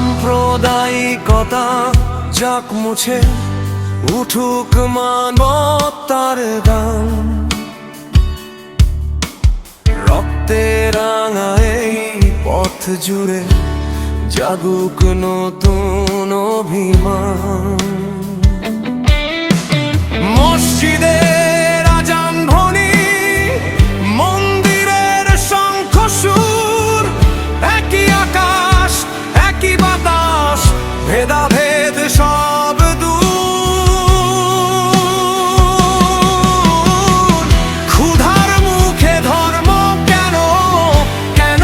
সাম্প্রদায়িকতা যাক মুছে, উঠুক মানবতার গান। রক্তে রাঙা এই পথ জুড়ে জাগুক নতুন অভিমান। মসজিদের আজান ধ্বনি, মন্দিরের শঙ্খ সুর, একই আকাশ একই বাতাস, ভেদাভেদ সব দূর। ক্ষুধার মুখে ধর্ম কেন, কেন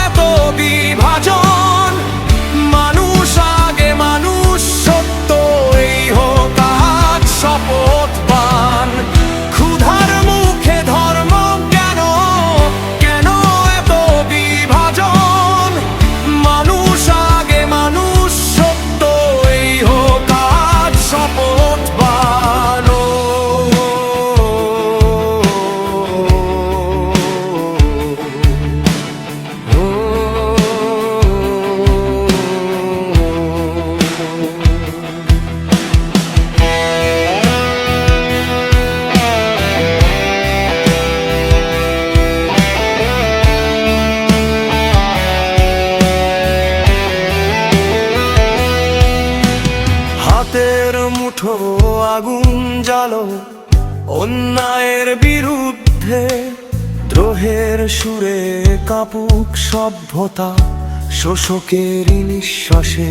এত বিভাজন? মানুষ আগে মানুষ, সত্য এই হোক আজ শপথবান। ক্ষুধার মুখে ধর্ম কেন, কেন এত বিভাজন? মানুষ আগে মানুষ, সত্য এই হোক আজ শপথবান। হাতের মুঠো আগুন জ্বালো অন্যায়ের বিরুদ্ধে, দ্রোহের সুরে কাঁপুক সভ্যতা শোষকের নিঃশ্বাসে।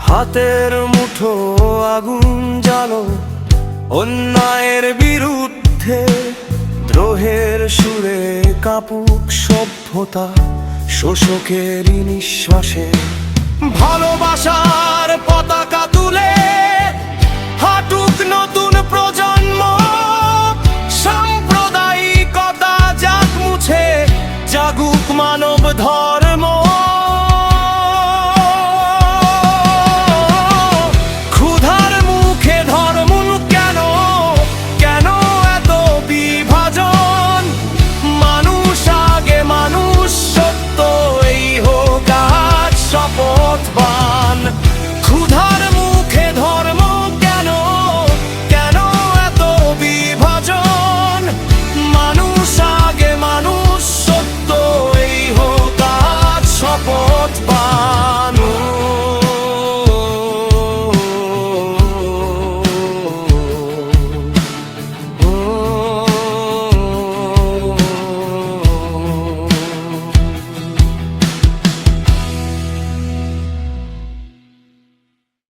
হাতের মুঠো আগুন জ্বালো অন্যায়ের বিরুদ্ধে, দ্রোহের সুরে কাঁপুক সভ্যতা শোষকের নিঃশ্বাসে। ভালোবাসার পতাকা তুলে হাঁটুক নতুন প্রজন্ম, সাম্প্রদায়িকতা যাক মুছে, জাগুক মানব ধর্ম। ক্ষুধার মুখে ধর্ম কেন, কেন এত বিভাজন? মানুষ আগে মানুষ, সত্য এই হোক আজ শপথবান।